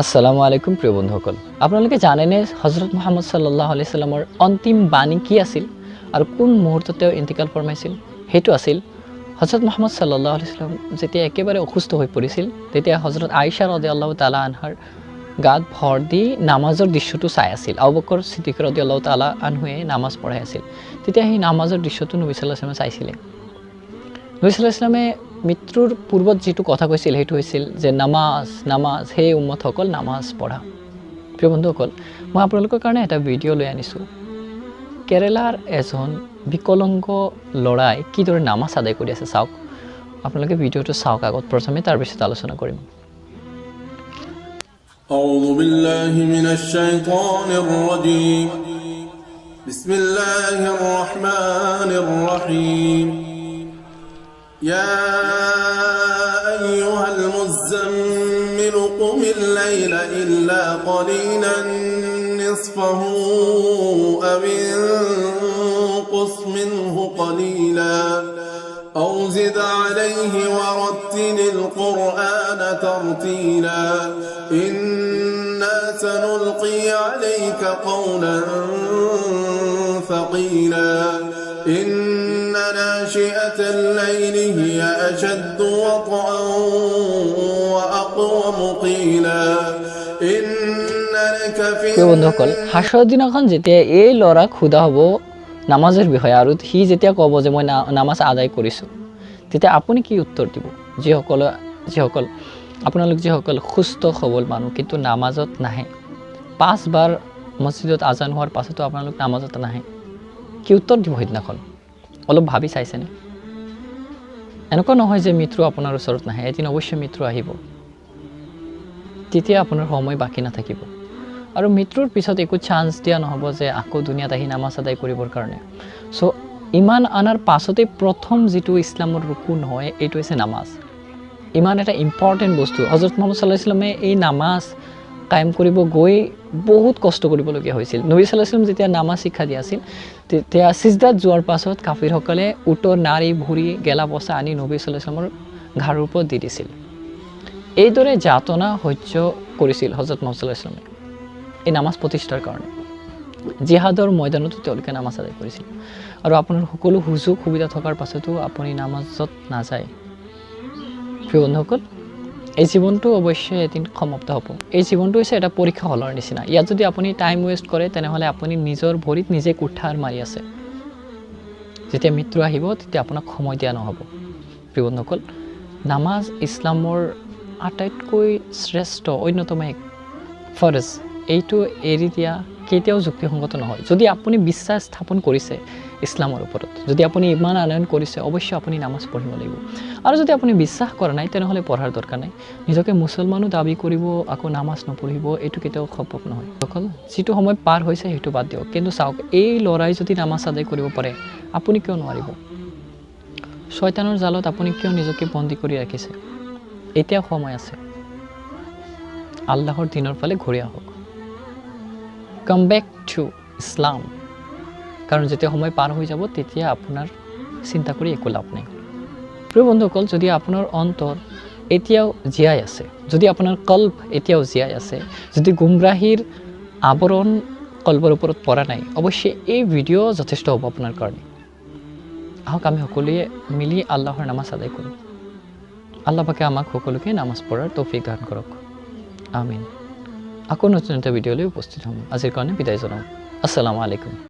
আসসালামু আলাইকুম প্ৰিয় বন্ধুসকল, আপোনালোকে জানেনে হজৰত মুহাম্মদ সাল্লাল্লাহু আলাইহি সাল্লামৰ অন্তিম বাণী কি আছিল আৰু কোন মুহূৰ্তত তেওঁ ইন্তিকাল ফৰমাইছিল? সেইটো আছিল হজৰত মুহাম্মদ সাল্লাল্লাহু আলাইহি সাল্লাম যেতিয়া একেবাৰে অসুস্থ হৈ পৰিছিল, তেতিয়া হজৰত আয়েশা ৰাদিয়াল্লাহু তাআলা আনহাৰ গাত ভৰ দি নামাজৰ দৃশ্যটো চাই আছিল। আবু বকৰ সিদ্দিক ৰাদিয়াল্লাহু তাআলা আনহুৱে নামাজ পঢ়াই আছিল। তেতিয়া সেই নামাজৰ দৃশ্যটো নবী সাল্লাল্লাহু আলাইহি সাল্লামে চাইছিলে। নবী সাল্লাল্লাহু আলাইহি সাল্লামে মৃত্যুৰ পূৰ্বত যেটো কথা কৈছিল সেইটো হৈছিল যে নামাজ নামাজ হে উম্মতসকল নামাজ পঢ়া। প্ৰিয় বন্ধুসকল, মই আপোনালোকৰ কাৰণে এটা ভিডিঅ' লৈ আনিছোঁ। কেৰেলাৰ এজন বিকলাংগ ল'ৰাই কিদৰে নামাজ আদায় কৰি আছে চাওক। আপোনালোকে ভিডিঅ'টো চাওক আগত, প্ৰথমে তাৰ পিছত আলোচনা কৰিম। أعوذ بالله من الشيطان الرجيم بسم الله الرحمن الرحيم يا أيها المزمل قم الليل إلا قليلا نصفه أو انقص منه قليلا أو زد عليه ورتل القرآن ترتيلا إنا سنلقي عليك قولا ثقيلا إن ناشئة الليل هي أشد وطئا وأقوم قيلا إن لك في বন্ধুসকল, হাসৰৰ দিনাখন যেতিয়া এই ল'ৰা খুদা হ'ব নামাজৰ বিষয়ে আৰু সি যেতিয়া ক'ব যে মই নামাজ আদায় কৰিছোঁ, তেতিয়া আপুনি কি উত্তৰ দিব? যিসকল আপোনালোক যিসকল সুস্থ সবল মানুহ কিন্তু নামাজত নাহে, 5 বাৰ মছজিদত আজান হোৱাৰ পাছতো আপোনালোক নামাজত নাহে, কি উত্তৰ দিব সেইদিনাখন? অলপ ভাবি চাইছেনে? এনেকুৱা নহয় যে মৃত্যু আপোনাৰ ওচৰত নাহে, এদিন অৱশ্যই মৃত্যু আহিব। তেতিয়া আপোনাৰ সময় বাকী নাথাকিব আৰু মৃত্যুৰ পিছত একো চান্স দিয়া নহ'ব যে আকৌ দুনিয়াত আহি নামাজ আদায় কৰিবৰ কাৰণে। চ' ইমান আনাৰ পাছতে প্ৰথম যিটো ইছলামৰ ৰুকুন হয় এইটো হৈছে নামাজ। ইমান এটা ইম্পৰ্টেণ্ট বস্তু। হজৰত মুহাম্মদ সাল্লাল্লাহু আলাইহি সাল্লামে এই নামাজ কায়েম কৰিব গৈ বহুত কষ্ট কৰিবলগীয়া হৈছিল। নবী সাল্লাল্লাহু আলাইহি সাল্লাম যেতিয়া নামাজ শিক্ষা দি আছিল, তেতিয়া সিজদাত যোৱাৰ পাছত কাফিৰসকলে উটৰ নাৰী ভৰি গেলা পচা আনি নবী সাল্লাল্লাহু আলাইহি সাল্লামৰ ঘাড়ৰ ওপৰত দি দিছিল। এইদৰে যাতনা সহ্য কৰিছিল হজৰত মুহাম্মদ সাল্লাল্লাহু আলাইহি সাল্লামে এই নামাজ প্ৰতিষ্ঠাৰ কাৰণে। জিহাদৰ ময়দানতো তেওঁলোকে নামাজ আদায় কৰিছিল। আৰু আপোনাৰ সকলো সুযোগ সুবিধা থকাৰ পাছতো আপুনি নামাজত নাযায়। প্ৰিয় বন্ধুসকল, এই জীৱনটো অৱশ্যই এদিন সমাপ্ত হ'ব। এই জীৱনটো হৈছে এটা পৰীক্ষা হলৰ নিচিনা। ইয়াত যদি আপুনি টাইম ৱেষ্ট কৰে তেনেহ'লে আপুনি নিজৰ ভৰিত নিজে কুঠাৰ মাৰি আছে। যেতিয়া মৃত্যু আহিব তেতিয়া আপোনাক সময় দিয়া নহ'ব। প্ৰিয় বন্ধুসকল, নামাজ ইছলামৰ আটাইতকৈ শ্ৰেষ্ঠ অন্যতম এক ফৰজ। এইটো এৰি দিয়া কেতিয়াও যুক্তিসংগত নহয়। যদি আপুনি বিশ্বাস স্থাপন কৰিছে ইছলামৰ ওপৰত, যদি আপুনি ইমান আনয়ন কৰিছে, অৱশ্যই আপুনি নামাজ পঢ়িব লাগিব। আৰু যদি আপুনি বিশ্বাস কৰা নাই তেনেহ'লে পঢ়াৰ দৰকাৰ নাই। নিজকে মুছলমানো দাবী কৰিব আকৌ নামাজ নপঢ়িব, এইটো কেতিয়াও সম্ভৱ নহয়। অকল যিটো সময় পাৰ হৈছে সেইটো বাদ দিয়ক, কিন্তু চাওক এই ল'ৰাই যদি নামাজ আদায় কৰিব পাৰে, আপুনি কিয় নোৱাৰিব? শয়তানৰ জালত আপুনি কিয় নিজকে বন্দী কৰি ৰাখিছে? এতিয়াও সময় আছে, আল্লাহৰ দিনৰ ফালে ঘূৰি আহক। কাম বেক টু ইছলাম। কাৰণ যেতিয়া সময় পাৰ হৈ যাব তেতিয়া আপোনাৰ চিন্তা কৰি একো লাভ নাই। প্ৰিয় বন্ধুসকল, যদি আপোনাৰ অন্তৰ এতিয়াও জীয়াই আছে, যদি আপোনাৰ কল্ব এতিয়াও জীয়াই আছে, যদি গুমৰাহীৰ আৱৰণ কল্বৰ ওপৰত পৰা নাই, অৱশ্যই এই ভিডিঅ' যথেষ্ট হ'ব আপোনাৰ কাৰণে। আহক আমি সকলোৱে মিলি আল্লাহৰ নামাজ আদায় কৰোঁ। আল্লাহ পাকে আমাক সকলোকে নামাজ পঢ়াৰ তৌফিক দান কৰক। আমিন। আকৌ নতুন এটা ভিডিঅ'লৈ উপস্থিত হ'ম। আজিৰ কাৰণে বিদায় জনাওঁ। আসসালামু আলাইকুম।